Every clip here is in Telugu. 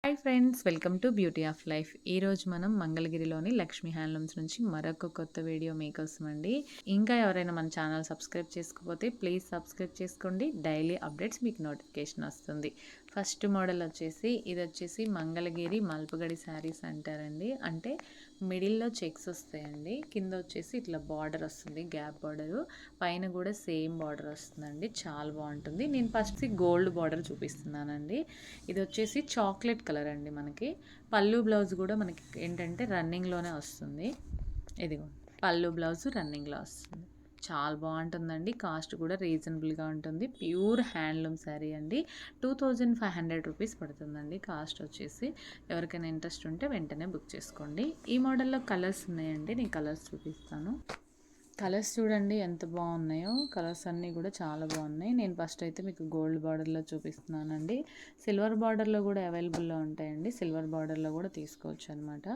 Hi friends, welcome to beauty of life. ఈరోజు మనం మంగళగిరిలోని లక్ష్మీ హ్యాండ్లూమ్స్ నుంచి మరొక కొత్త వీడియో మీకోసం అండి. ఇంకా ఎవరైనా మన ఛానల్ సబ్స్క్రైబ్ చేసుకోకపోతే ప్లీజ్ సబ్స్క్రైబ్ చేసుకోండి. డైలీ అప్డేట్స్ మీకు నోటిఫికేషన్ వస్తుంది. ఫస్ట్ మోడల్ వచ్చేసి ఇది వచ్చేసి మంగళగిరి మల్పగడి శారీస్ అంటారండి. అంటే మిడిల్లో చెక్స్ వస్తాయండి. కింద వచ్చేసి ఇట్లా బార్డర్ వస్తుంది, గ్యాప్ బార్డరు. పైన కూడా సేమ్ బార్డర్ వస్తుందండి. చాలా బాగుంటుంది. నేను ఫస్ట్ గోల్డ్ బార్డర్ చూపిస్తున్నానండి. ఇది వచ్చేసి చాక్లెట్ కలర్ అండి. మనకి పళ్ళు బ్లౌజ్ కూడా మనకి ఏంటంటే రన్నింగ్లోనే వస్తుంది. ఇదిగో పళ్ళు బ్లౌజ్ రన్నింగ్లో వస్తుంది. చాలా బాగుంటుందండి. కాస్ట్ కూడా రీజనబుల్గా ఉంటుంది. ప్యూర్ హ్యాండ్లూమ్ శారీ అండి. 2500 రూపీస్ పడుతుందండి కాస్ట్ వచ్చేసి. ఎవరికైనా ఇంట్రెస్ట్ ఉంటే వెంటనే బుక్ చేసుకోండి. ఈ మోడల్లో కలర్స్ ఉన్నాయండి, నేను కలర్స్ చూపిస్తాను. కలర్స్ చూడండి ఎంత బాగున్నాయో. కలర్స్ అన్నీ కూడా చాలా బాగున్నాయి. నేను ఫస్ట్ అయితే మీకు గోల్డ్ బార్డర్లో చూపిస్తున్నానండి. సిల్వర్ బార్డర్లో కూడా అవైలబుల్లో ఉంటాయండి. సిల్వర్ బార్డర్లో కూడా తీసుకోవచ్చు అనమాట.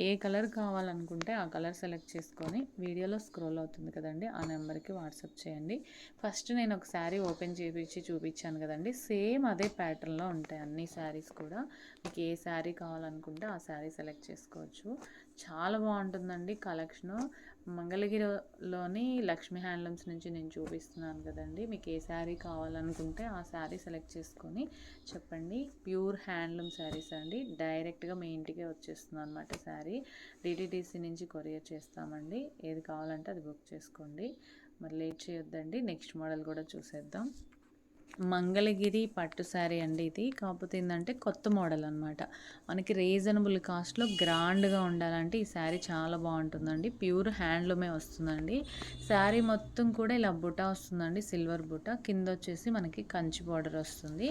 ఏ కలర్ కావాలనుకుంటే ఆ కలర్ సెలెక్ట్ చేసుకొని వీడియోలో స్క్రోల్ అవుతుంది కదండి, ఆ నెంబర్కి వాట్సాప్ చేయండి. ఫస్ట్ నేను ఒక శారీ ఓపెన్ చేయించి చూపించాను కదండి, సేమ్ అదే ప్యాటర్న్లో ఉంటాయి అన్ని శారీస్ కూడా. మీకు ఏ శారీ కావాలనుకుంటే ఆ శారీ సెలెక్ట్ చేసుకోవచ్చు. చాలా బాగుంటుందండి కలెక్షను. మంగళగిరిలోని లక్ష్మీ హ్యాండ్లూమ్స్ నుంచి నేను చూపిస్తున్నాను కదండి. మీకు ఏ శారీ కావాలనుకుంటే ఆ శారీ సెలెక్ట్ చేసుకొని చెప్పండి. ప్యూర్ హ్యాండ్లూమ్ శారీస్ అండి. డైరెక్ట్గా మీ ఇంటికే వచ్చేస్తుంది అనమాట శారీ. డిటీడీసీ నుంచి కొరియర్ చేస్తామండి. ఏది కావాలంటే అది బుక్ చేసుకోండి. మరి లేట్ చేయొద్దండి. నెక్స్ట్ మోడల్ కూడా చూసేద్దాం. మంగళగిరి పట్టు శారీ అండి ఇది. కాకపోతే ఏంటంటే కొత్త మోడల్ అనమాట. మనకి రీజనబుల్ కాస్ట్లో గ్రాండ్గా ఉండాలంటే ఈ శారీ చాలా బాగుంటుందండి. ప్యూర్ హ్యాండ్లూమే వస్తుందండి. శారీ మొత్తం కూడా ఇలా బుటా వస్తుందండి, సిల్వర్ బుటా. కింద వచ్చేసి మనకి కంచి బార్డర్ వస్తుంది.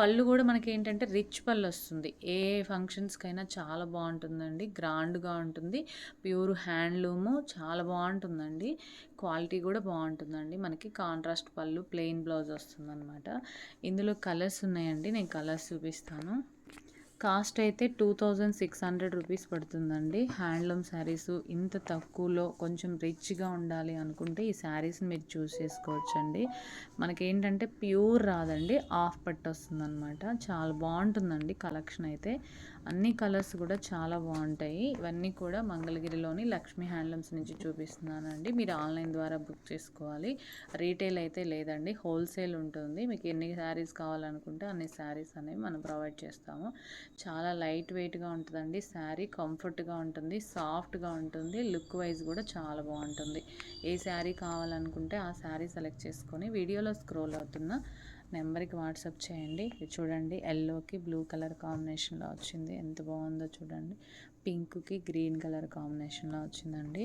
పళ్ళు కూడా మనకి ఏంటంటే రిచ్ పళ్ళు వస్తుంది. ఏ ఫంక్షన్స్కైనా చాలా బాగుంటుందండి. గ్రాండ్గా ఉంటుంది. ప్యూర్ హ్యాండ్లూము చాలా బాగుంటుందండి. క్వాలిటీ కూడా బాగుంటుందండి. మనకి కాంట్రాస్ట్ పళ్ళు, ప్లెయిన్ బ్లౌజ్ వస్తుందన్నమాట. ఇందులో కలర్స్ ఉన్నాయండి, నేను కలర్స్ చూపిస్తాను. కాస్ట్ అయితే 2600 రూపీస్ పడుతుందండి. హ్యాండ్లూమ్ శారీస్ ఇంత తక్కువలో కొంచెం రిచ్గా ఉండాలి అనుకుంటే ఈ శారీస్ని మీరు చూస్ చేసుకోవచ్చండి. మనకేంటంటే ప్యూర్ రాదండి, హాఫ్ పట్టు వస్తుందన్నమాట. చాలా బాగుంటుందండి కలెక్షన్ అయితే. అన్ని కలర్స్ కూడా చాలా బాగుంటాయి. ఇవన్నీ కూడా మంగళగిరిలోని లక్ష్మీ హ్యాండ్లూమ్స్ నుంచి చూపిస్తున్నానండి. మీరు ఆన్లైన్ ద్వారా బుక్ చేసుకోవాలి. రీటైల్ అయితే లేదండి, హోల్సేల్ ఉంటుంది. మీకు ఎన్ని శారీస్ కావాలనుకుంటే అన్ని శారీస్ అనేవి మనం ప్రొవైడ్ చేస్తాము. చాలా లైట్ వెయిట్గా ఉంటుందండి శారీ. కంఫర్ట్గా ఉంటుంది, సాఫ్ట్గా ఉంటుంది. లుక్ వైజ్ కూడా చాలా బాగుంటుంది. ఏ శారీ కావాలనుకుంటే ఆ శారీ సెలెక్ట్ చేసుకొని వీడియోలో స్క్రోల్ అవుతున్న నెంబర్కి వాట్సాప్ చేయండి. ఇది చూడండి, ఎల్లోకి బ్లూ కలర్ కాంబినేషన్లో వచ్చింది. ఎంత బాగుందో చూడండి. పింక్కి గ్రీన్ కలర్ కాంబినేషన్లో వచ్చిందండి.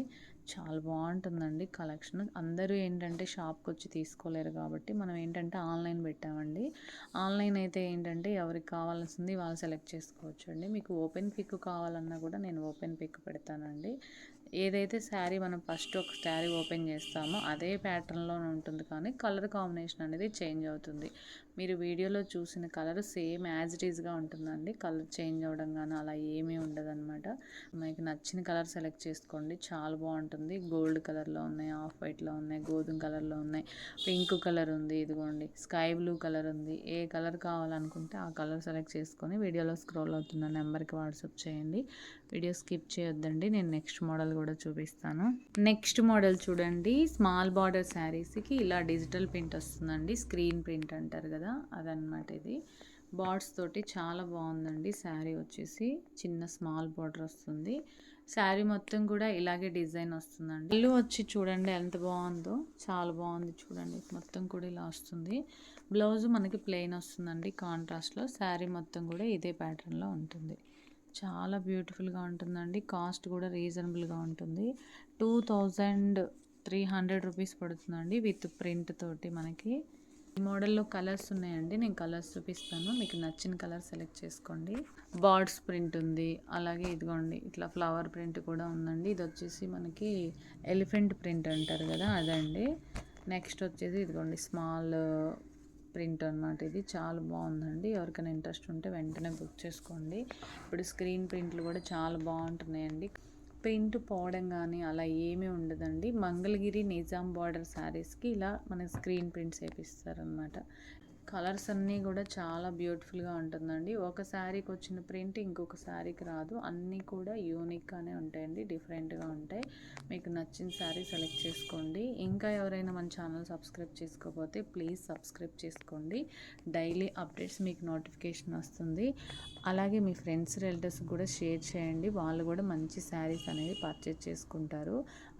చాలా బాగుంటుందండి కలెక్షన్. అందరూ ఏంటంటే షాప్కి వచ్చి తీసుకోలేరు కాబట్టి మనం ఏంటంటే ఆన్లైన్ పెట్టామండి. ఆన్లైన్ అయితే ఏంటంటే ఎవరికి కావాల్సింది వాళ్ళు సెలెక్ట్ చేసుకోవచ్చు అండి. మీకు ఓపెన్ పిక్ కావాలన్నా కూడా నేను ఓపెన్ పిక్ పెడతానండి. ఏదైతే శారీ మనం ఫస్ట్ ఒక శారీ ఓపెన్ చేస్తామో అదే ప్యాటర్న్లోనే ఉంటుంది, కానీ కలర్ కాంబినేషన్ అనేది చేంజ్ అవుతుంది. మీరు వీడియోలో చూసిన కలర్ సేమ్ యాజ్ ఇట్ ఈస్గా ఉంటుందండి. కలర్ చేంజ్ అవ్వడం కానీ అలా ఏమీ ఉండదన్నమాట. మీకు నచ్చిన కలర్ సెలెక్ట్ చేసుకోండి. చాలా బాగుంటుంది. గోల్డ్ కలర్లో ఉన్నాయి, ఆఫ్ వైట్లో ఉన్నాయి, గోధుమ కలర్లో ఉన్నాయి, పింక్ కలర్ ఉంది, ఇదిగోండి స్కై బ్లూ కలర్ ఉంది. ఏ కలర్ కావాలనుకుంటే ఆ కలర్ సెలెక్ట్ చేసుకొని వీడియోలో స్క్రోల్ అవుతున్న నెంబర్కి వాట్సాప్ చేయండి. వీడియో స్కిప్ చేయొద్దండి. నేను నెక్స్ట్ మోడల్ కూడా చూపిస్తాను. నెక్స్ట్ మోడల్ చూడండి, స్మాల్ బార్డర్ శారీస్కి ఇలా డిజిటల్ ప్రింట్ వస్తుందండి. స్క్రీన్ ప్రింట్ అంటారు కదా, అదనమాట ఇది. బార్డ్స్ తోటి చాలా బాగుందండి. శారీ వచ్చేసి చిన్న స్మాల్ బార్డర్ వస్తుంది. శారీ మొత్తం కూడా ఇలాగే డిజైన్ వస్తుందండి. పళ్ళు వచ్చి చూడండి ఎంత బాగుందో, చాలా బాగుంది చూడండి. మొత్తం కూడా ఇలా వస్తుంది. బ్లౌజ్ మనకి ప్లెయిన్ వస్తుందండి కాంట్రాస్ట్లో. శారీ మొత్తం కూడా ఇదే ప్యాటర్న్లో ఉంటుంది. చాలా బ్యూటిఫుల్గా ఉంటుందండి. కాస్ట్ కూడా రీజనబుల్గా ఉంటుంది. 2300 రూపీస్ పడుతుందండి విత్ ప్రింట్ తోటి. మనకి ఈ మోడల్లో కలర్స్ ఉన్నాయండి, నేను కలర్స్ చూపిస్తాను. మీకు నచ్చిన కలర్ సెలెక్ట్ చేసుకోండి. బార్డ్స్ ప్రింట్ ఉంది, అలాగే ఇదిగోండి ఇట్లా ఫ్లవర్ ప్రింట్ కూడా ఉందండి. ఇది వచ్చేసి మనకి ఎలిఫెంట్ ప్రింట్ అంటారు కదా, అదండి. నెక్స్ట్ వచ్చేసి ఇదిగోండి స్మాల్ ప్రింట్ అనమాట. ఇది చాలా బాగుందండి. ఎవరికైనా ఇంట్రెస్ట్ ఉంటే వెంటనే బుక్ చేసుకోండి. ఇప్పుడు స్క్రీన్ ప్రింట్లు కూడా చాలా బాగుంటున్నాయండి. ప్రింట్ పోవడం కానీ అలా ఏమీ ఉండదండి. మంగళగిరి నిజాం బార్డర్ శారీస్కి ఇలా మన స్క్రీన్ ప్రింట్స్ వేపిస్తారనమాట. కలర్స్ అన్నీ కూడా చాలా బ్యూటిఫుల్గా ఉంటుందండి. ఒక శారీకి వచ్చిన ప్రింట్ ఇంకొక శారీకి రాదు. అన్నీ కూడా యూనిక్గానే ఉంటాయండి, డిఫరెంట్గా ఉంటాయి. మీకు నచ్చిన శారీ సెలెక్ట్ చేసుకోండి. ఇంకా ఎవరైనా మన ఛానల్ సబ్స్క్రైబ్ చేసుకోకపోతే ప్లీజ్ సబ్స్క్రైబ్ చేసుకోండి. డైలీ అప్డేట్స్ మీకు నోటిఫికేషన్ వస్తుంది. అలాగే మీ ఫ్రెండ్స్ రిలేటివ్స్ కూడా షేర్ చేయండి. వాళ్ళు కూడా మంచి శారీస్ అనేవి పర్చేజ్ చేసుకుంటారు.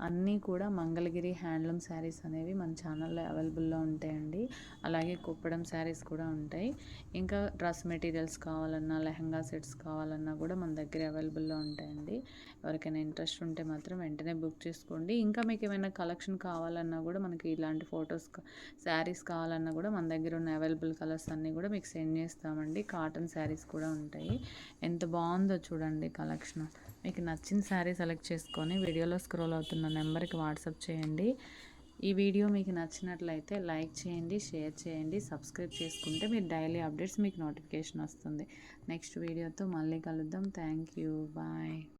అన్నీ కూడా మంగళగిరి హ్యాండ్లూమ్ శారీస్ అనేవి మన ఛానల్లో అవైలబుల్లో ఉంటాయండి. అలాగే కుప్పడం శారీస్ కూడా ఉంటాయి. ఇంకా డ్రెస్ మెటీరియల్స్ కావాలన్నా, లెహంగా సెట్స్ కావాలన్నా కూడా మన దగ్గర అవైలబుల్లో ఉంటాయండి. ఎవరికైనా ఇంట్రెస్ట్ ఉంటే మాత్రం వెంటనే బుక్ చేసుకోండి. ఇంకా మీకు ఏమైనా కలెక్షన్ కావాలన్నా కూడా, మనకి ఇలాంటి ఫొటోస్ శారీస్ కావాలన్నా కూడా మన దగ్గర ఉన్న అవైలబుల్ కలర్స్ అన్నీ కూడా మీకు సెండ్ చేస్తామండి. కాటన్ శారీస్ కూడా ఉంటాయి. ఎంత బాగుందో చూడండి కలెక్షన్. మీకు నచ్చిన శారీ సెలెక్ట్ చేసుకొని వీడియోలో స్క్రోల్ అవుతున్న నెంబర్కి వాట్సాప్ చేయండి. ఈ వీడియో మీకు నచ్చినట్లయితే లైక్ చేయండి, షేర్ చేయండి, సబ్స్క్రైబ్ చేసుకుంటే మీరు డైలీ అప్డేట్స్ మీకు నోటిఫికేషన్ వస్తుంది. నెక్స్ట్ వీడియోతో మళ్ళీ కలుద్దాం. Thank you. బాయ్.